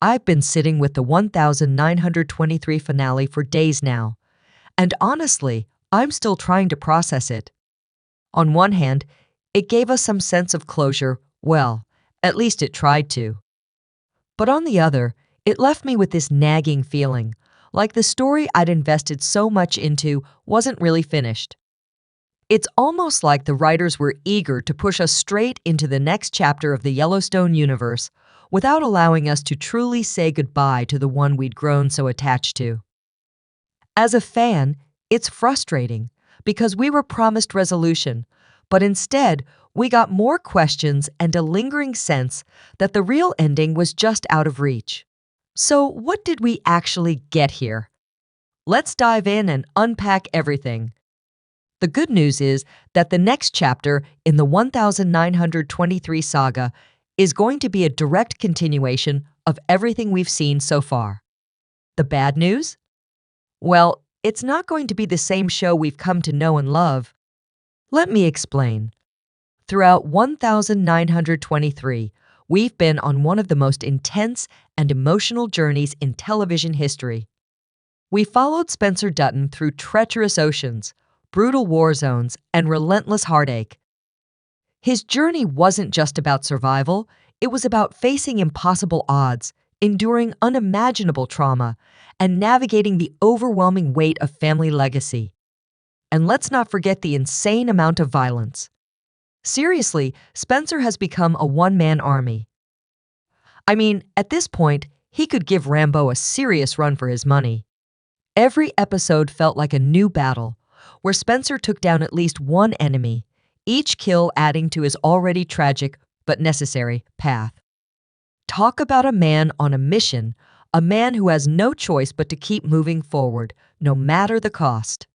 I've been sitting with the 1923 finale for days now, and honestly, I'm still trying to process it. On one hand, it gave us some sense of closure, well, at least it tried to. But on the other, it left me with this nagging feeling, like the story I'd invested so much into wasn't really finished. It's almost like the writers were eager to push us straight into the next chapter of the Yellowstone universe without allowing us to truly say goodbye to the one we'd grown so attached to. As a fan, it's frustrating because we were promised resolution, but instead, we got more questions and a lingering sense that the real ending was just out of reach. So, what did we actually get here? Let's dive in and unpack everything. The good news is that the next chapter in the 1923 saga is going to be a direct continuation of everything we've seen so far. The bad news? Well, it's not going to be the same show we've come to know and love. Let me explain. Throughout 1923, we've been on one of the most intense and emotional journeys in television history. We followed Spencer Dutton through treacherous oceans, brutal war zones, and relentless heartache. His journey wasn't just about survival, it was about facing impossible odds, enduring unimaginable trauma, and navigating the overwhelming weight of family legacy. And let's not forget the insane amount of violence. Seriously, Spencer has become a one-man army. I mean, at this point, he could give Rambo a serious run for his money. Every episode felt like a new battle, where Spencer took down at least one enemy, each kill adding to his already tragic but necessary path. Talk about a man on a mission, a man who has no choice but to keep moving forward, no matter the cost.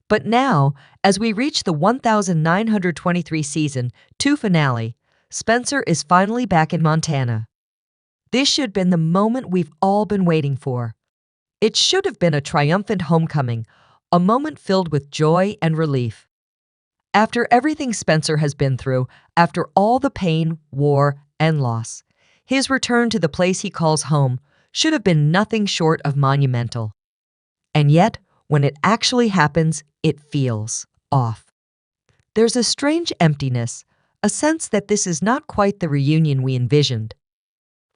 But now, as we reach the 1923 season 2 finale, Spencer is finally back in Montana. This should have been the moment we've all been waiting for. It should have been a triumphant homecoming, a moment filled with joy and relief. After everything Spencer has been through, after all the pain, war, and loss, his return to the place he calls home should have been nothing short of monumental. And yet, when it actually happens, it feels off. There's a strange emptiness, a sense that this is not quite the reunion we envisioned.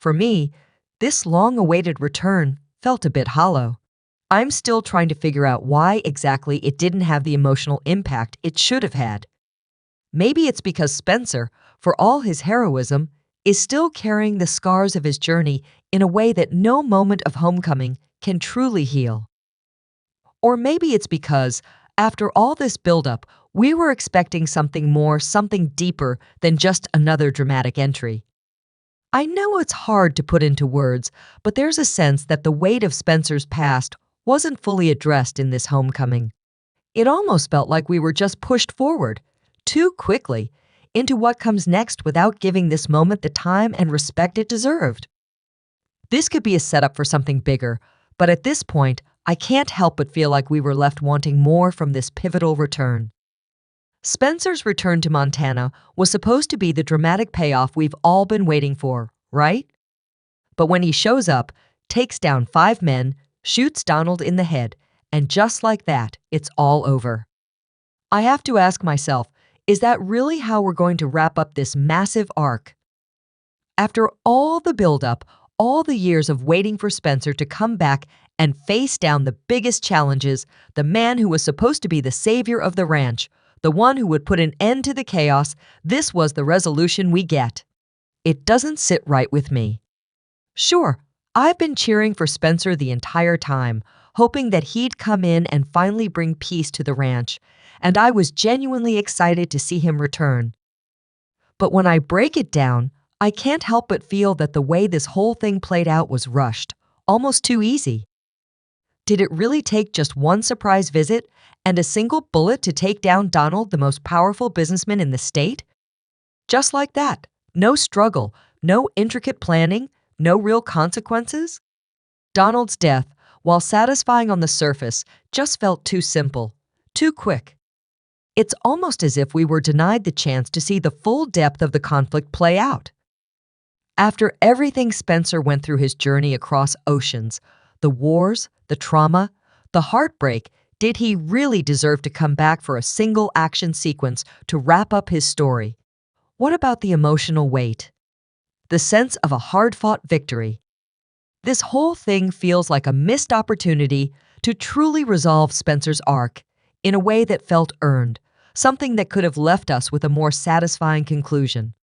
For me, this long-awaited return felt a bit hollow. I'm still trying to figure out why exactly it didn't have the emotional impact it should have had. Maybe it's because Spencer, for all his heroism, is still carrying the scars of his journey in a way that no moment of homecoming can truly heal. Or maybe it's because, after all this buildup, we were expecting something more, something deeper than just another dramatic entry. I know it's hard to put into words, but there's a sense that the weight of Spencer's past wasn't fully addressed in this homecoming. It almost felt like we were just pushed forward, too quickly, into what comes next without giving this moment the time and respect it deserved. This could be a setup for something bigger, but at this point, I can't help but feel like we were left wanting more from this pivotal return. Spencer's return to Montana was supposed to be the dramatic payoff we've all been waiting for, right? But when he shows up, takes down 5 men, shoots Donald in the head, and just like that, it's all over. I have to ask myself, is that really how we're going to wrap up this massive arc? After all the buildup, all the years of waiting for Spencer to come back and face down the biggest challenges, the man who was supposed to be the savior of the ranch, the one who would put an end to the chaos, this was the resolution we get. It doesn't sit right with me. Sure, I've been cheering for Spencer the entire time, hoping that he'd come in and finally bring peace to the ranch, and I was genuinely excited to see him return. But when I break it down, I can't help but feel that the way this whole thing played out was rushed, almost too easy. Did it really take just one surprise visit and a single bullet to take down Donald, the most powerful businessman in the state? Just like that, no struggle, no intricate planning, no real consequences? Donald's death, while satisfying on the surface, just felt too simple, too quick. It's almost as if we were denied the chance to see the full depth of the conflict play out. After everything Spencer went through his journey across oceans, the wars, the trauma, the heartbreak, did he really deserve to come back for a single action sequence to wrap up his story? What about the emotional weight? The sense of a hard-fought victory? This whole thing feels like a missed opportunity to truly resolve Spencer's arc in a way that felt earned, something that could have left us with a more satisfying conclusion.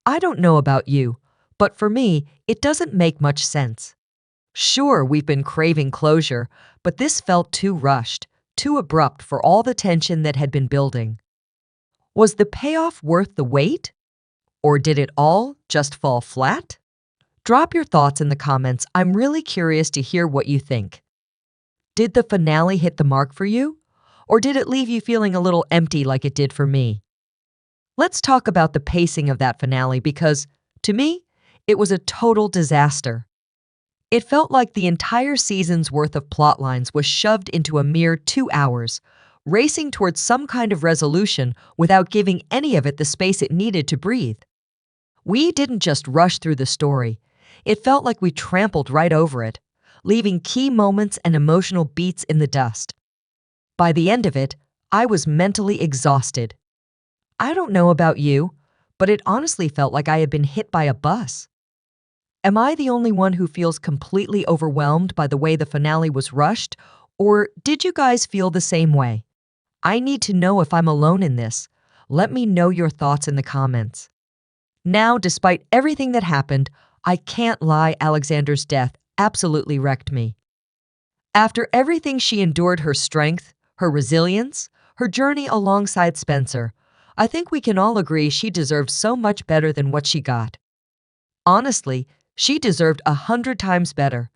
I don't know about you, but for me, it doesn't make much sense. Sure, we've been craving closure, but this felt too rushed, too abrupt for all the tension that had been building. Was the payoff worth the wait? Or did it all just fall flat? Drop your thoughts in the comments. I'm really curious to hear what you think. Did the finale hit the mark for you? Or did it leave you feeling a little empty like it did for me? Let's talk about the pacing of that finale because, to me, it was a total disaster. It felt like the entire season's worth of plot lines was shoved into a mere 2 hours, racing towards some kind of resolution without giving any of it the space it needed to breathe. We didn't just rush through the story. It felt like we trampled right over it, leaving key moments and emotional beats in the dust. By the end of it, I was mentally exhausted. I don't know about you, but it honestly felt like I had been hit by a bus. Am I the only one who feels completely overwhelmed by the way the finale was rushed, or did you guys feel the same way? I need to know if I'm alone in this. Let me know your thoughts in the comments. Now, despite everything that happened, I can't lie, Alexandra's death absolutely wrecked me. After everything she endured, her strength, her resilience, her journey alongside Spencer, I think we can all agree she deserved so much better than what she got. Honestly, she deserved 100 times better.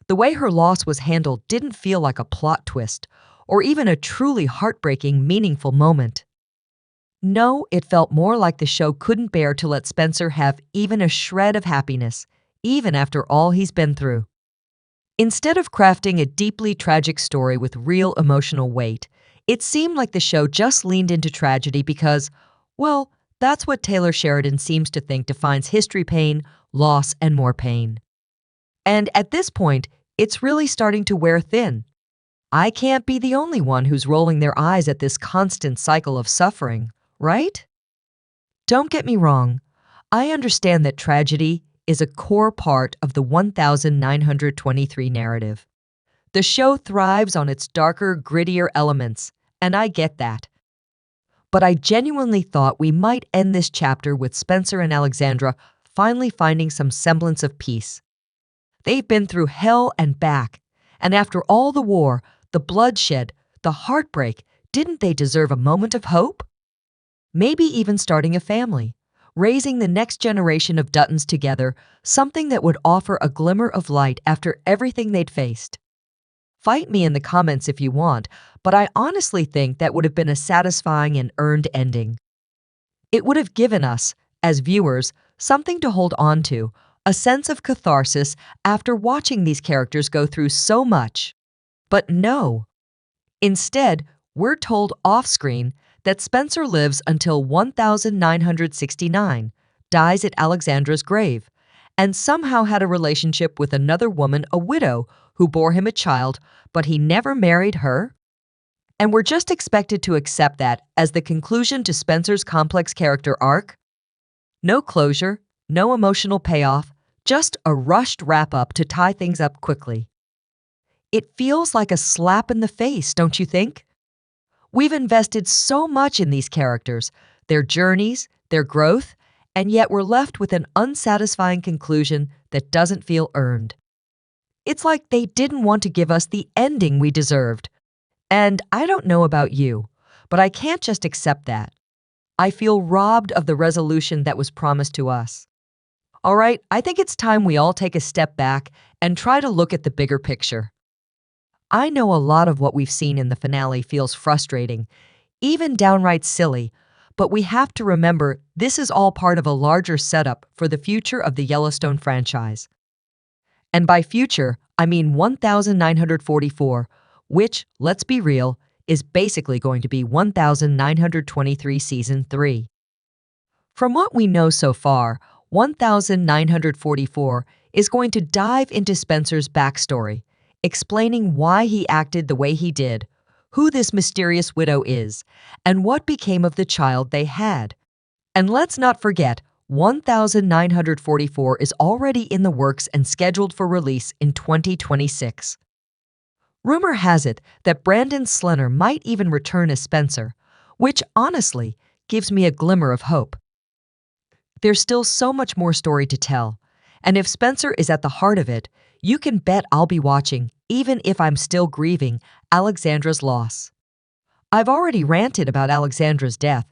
The way her loss was handled didn't feel like a plot twist, or even a truly heartbreaking, meaningful moment. No, it felt more like the show couldn't bear to let Spencer have even a shred of happiness, even after all he's been through. Instead of crafting a deeply tragic story with real emotional weight, it seemed like the show just leaned into tragedy because, well, that's what Taylor Sheridan seems to think defines history pain, loss, and more pain. And at this point, it's really starting to wear thin. I can't be the only one who's rolling their eyes at this constant cycle of suffering, right? Don't get me wrong. I understand that tragedy is a core part of the 1923 narrative. The show thrives on its darker, grittier elements, and I get that. But I genuinely thought we might end this chapter with Spencer and Alexandra finally finding some semblance of peace. They've been through hell and back, and after all the war, the bloodshed, the heartbreak, didn't they deserve a moment of hope? Maybe even starting a family, raising the next generation of Duttons together, something that would offer a glimmer of light after everything they'd faced. Fight me in the comments if you want, but I honestly think that would have been a satisfying and earned ending. It would have given us, as viewers, something to hold on to, a sense of catharsis after watching these characters go through so much. But no. Instead, we're told off-screen that Spencer lives until 1969, dies at Alexandra's grave, and somehow had a relationship with another woman, a widow, who bore him a child, but he never married her? And we're just expected to accept that as the conclusion to Spencer's complex character arc? No closure, no emotional payoff, just a rushed wrap-up to tie things up quickly. It feels like a slap in the face, don't you think? We've invested so much in these characters, their journeys, their growth, and yet we're left with an unsatisfying conclusion that doesn't feel earned. It's like they didn't want to give us the ending we deserved. And I don't know about you, but I can't just accept that. I feel robbed of the resolution that was promised to us. All right, I think it's time we all take a step back and try to look at the bigger picture. I know a lot of what we've seen in the finale feels frustrating, even downright silly, but we have to remember this is all part of a larger setup for the future of the Yellowstone franchise. And by future, I mean 1944, which, let's be real, is basically going to be 1923 Season 3. From what we know so far, 1944 is going to dive into Spencer's backstory, explaining why he acted the way he did, who this mysterious widow is, and what became of the child they had. And let's not forget, 1944 is already in the works and scheduled for release in 2026. Rumor has it that Brandon Slenner might even return as Spencer, which honestly gives me a glimmer of hope. There's still so much more story to tell, and if Spencer is at the heart of it, you can bet I'll be watching, even if I'm still grieving Alexandra's loss. I've already ranted about Alexandra's death,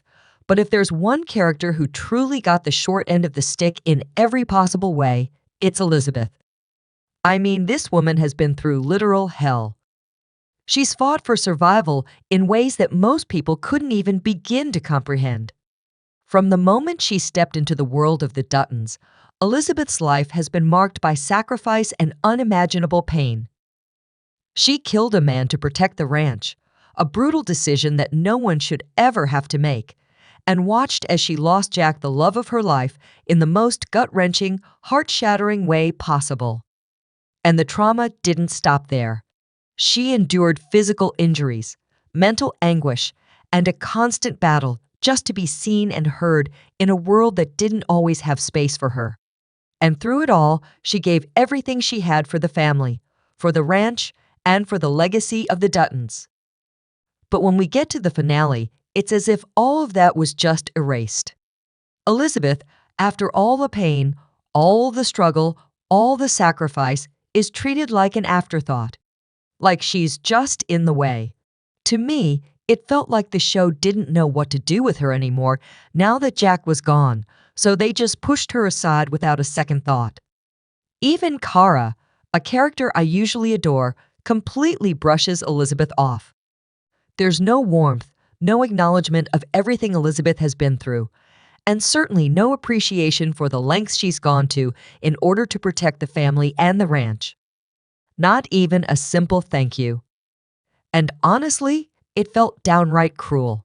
but if there's one character who truly got the short end of the stick in every possible way, it's Elizabeth. I mean, this woman has been through literal hell. She's fought for survival in ways that most people couldn't even begin to comprehend. From the moment she stepped into the world of the Duttons, Elizabeth's life has been marked by sacrifice and unimaginable pain. She killed a man to protect the ranch, a brutal decision that no one should ever have to make, and watched as she lost Jack, the love of her life, in the most gut-wrenching, heart-shattering way possible. And the trauma didn't stop there. She endured physical injuries, mental anguish, and a constant battle just to be seen and heard in a world that didn't always have space for her. And through it all, she gave everything she had for the family, for the ranch, and for the legacy of the Duttons. But when we get to the finale, it's as if all of that was just erased. Elizabeth, after all the pain, all the struggle, all the sacrifice, is treated like an afterthought, like she's just in the way. To me, it felt like the show didn't know what to do with her anymore now that Jack was gone, so they just pushed her aside without a second thought. Even Kara, a character I usually adore, completely brushes Elizabeth off. There's no warmth, no acknowledgement of everything Elizabeth has been through, and certainly no appreciation for the lengths she's gone to in order to protect the family and the ranch. Not even a simple thank you. And honestly, it felt downright cruel.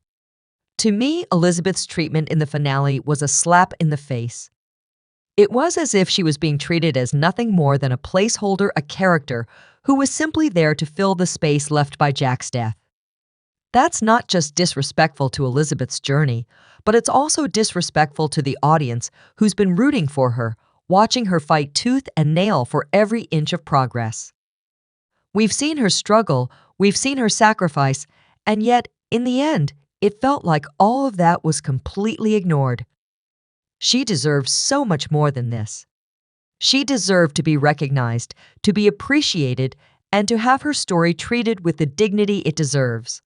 To me, Elizabeth's treatment in the finale was a slap in the face. It was as if she was being treated as nothing more than a placeholder, a character who was simply there to fill the space left by Jack's death. That's not just disrespectful to Elizabeth's journey, but it's also disrespectful to the audience who's been rooting for her, watching her fight tooth and nail for every inch of progress. We've seen her struggle, we've seen her sacrifice, and yet, in the end, it felt like all of that was completely ignored. She deserves so much more than this. She deserved to be recognized, to be appreciated, and to have her story treated with the dignity it deserves.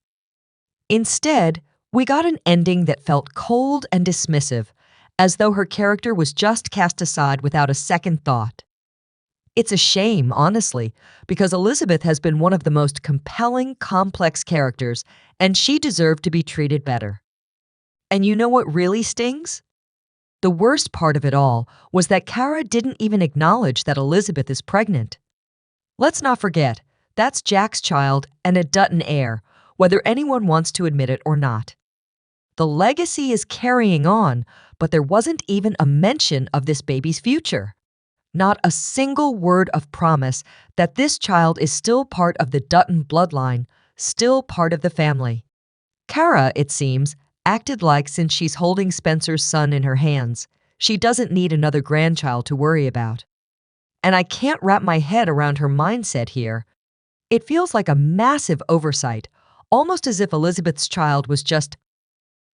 Instead, we got an ending that felt cold and dismissive, as though her character was just cast aside without a second thought. It's a shame, honestly, because Elizabeth has been one of the most compelling, complex characters, and she deserved to be treated better. And you know what really stings? The worst part of it all was that Kara didn't even acknowledge that Elizabeth is pregnant. Let's not forget, that's Jack's child and a Dutton heir, whether anyone wants to admit it or not. The legacy is carrying on, but there wasn't even a mention of this baby's future. Not a single word of promise that this child is still part of the Dutton bloodline, still part of the family. Kara, it seems, acted like since she's holding Spencer's son in her hands, she doesn't need another grandchild to worry about. And I can't wrap my head around her mindset here. It feels like a massive oversight, almost as if Elizabeth's child was just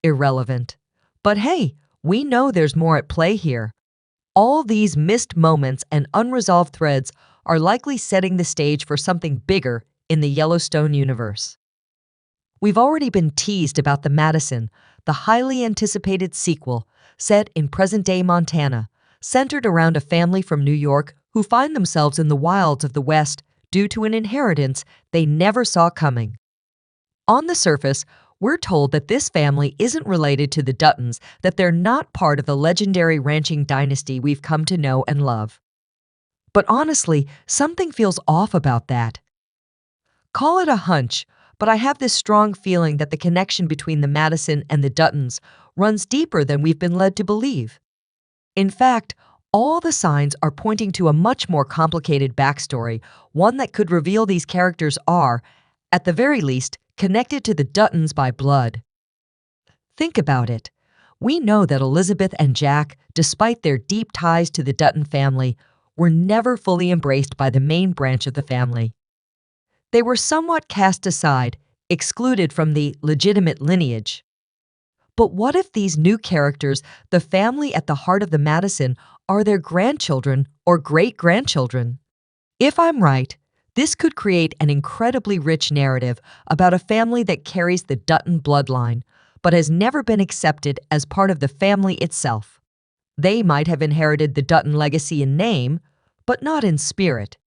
irrelevant. But hey, we know there's more at play here. All these missed moments and unresolved threads are likely setting the stage for something bigger in the Yellowstone universe. We've already been teased about the Madison, the highly anticipated sequel set in present-day Montana, centered around a family from New York who find themselves in the wilds of the West due to an inheritance they never saw coming. On the surface, we're told that this family isn't related to the Duttons, that they're not part of the legendary ranching dynasty we've come to know and love. But honestly, something feels off about that. Call it a hunch, but I have this strong feeling that the connection between the Madison and the Duttons runs deeper than we've been led to believe. In fact, all the signs are pointing to a much more complicated backstory, one that could reveal these characters are, at the very least, connected to the Duttons by blood. Think about it. We know that Elizabeth and Jack, despite their deep ties to the Dutton family, were never fully embraced by the main branch of the family. They were somewhat cast aside, excluded from the legitimate lineage. But what if these new characters, the family at the heart of the Madison, are their grandchildren or great-grandchildren? If I'm right, this could create an incredibly rich narrative about a family that carries the Dutton bloodline, but has never been accepted as part of the family itself. They might have inherited the Dutton legacy in name, but not in spirit.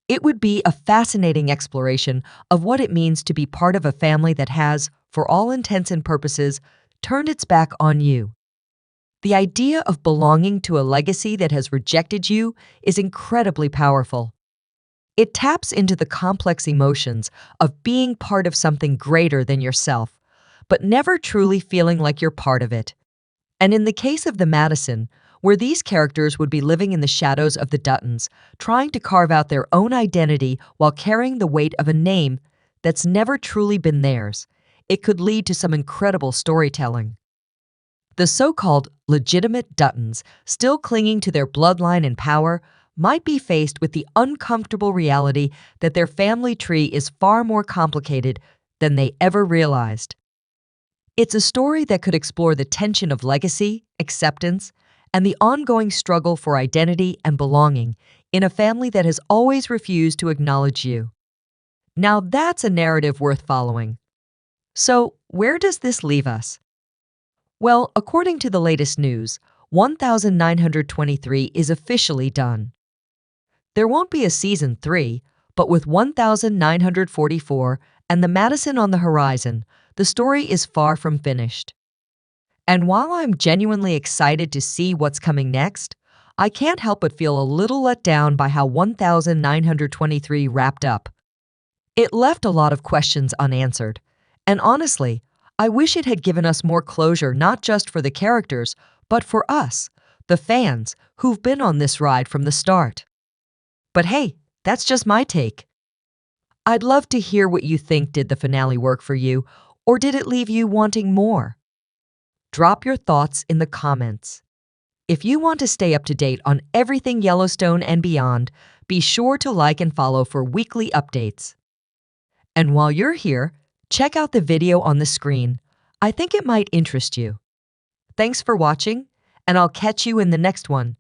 It would be a fascinating exploration of what it means to be part of a family that has, for all intents and purposes, turned its back on you. The idea of belonging to a legacy that has rejected you is incredibly powerful. It taps into the complex emotions of being part of something greater than yourself, but never truly feeling like you're part of it. And in the case of the Madison, where these characters would be living in the shadows of the Duttons, trying to carve out their own identity while carrying the weight of a name that's never truly been theirs, it could lead to some incredible storytelling. The so-called legitimate Duttons, still clinging to their bloodline and power, might be faced with the uncomfortable reality that their family tree is far more complicated than they ever realized. It's a story that could explore the tension of legacy, acceptance, and the ongoing struggle for identity and belonging in a family that has always refused to acknowledge you. Now that's a narrative worth following. So, where does this leave us? Well, according to the latest news, 1923 is officially done. There won't be a season 3, but with 1944 and the Madison on the horizon, the story is far from finished. And while I'm genuinely excited to see what's coming next, I can't help but feel a little let down by how 1923 wrapped up. It left a lot of questions unanswered, and honestly, I wish it had given us more closure not just for the characters, but for us, the fans, who've been on this ride from the start. But hey, that's just my take. I'd love to hear what you think. Did the finale work for you, or did it leave you wanting more? Drop your thoughts in the comments. If you want to stay up to date on everything Yellowstone and beyond, be sure to like and follow for weekly updates. And while you're here, check out the video on the screen. I think it might interest you. Thanks for watching, and I'll catch you in the next one.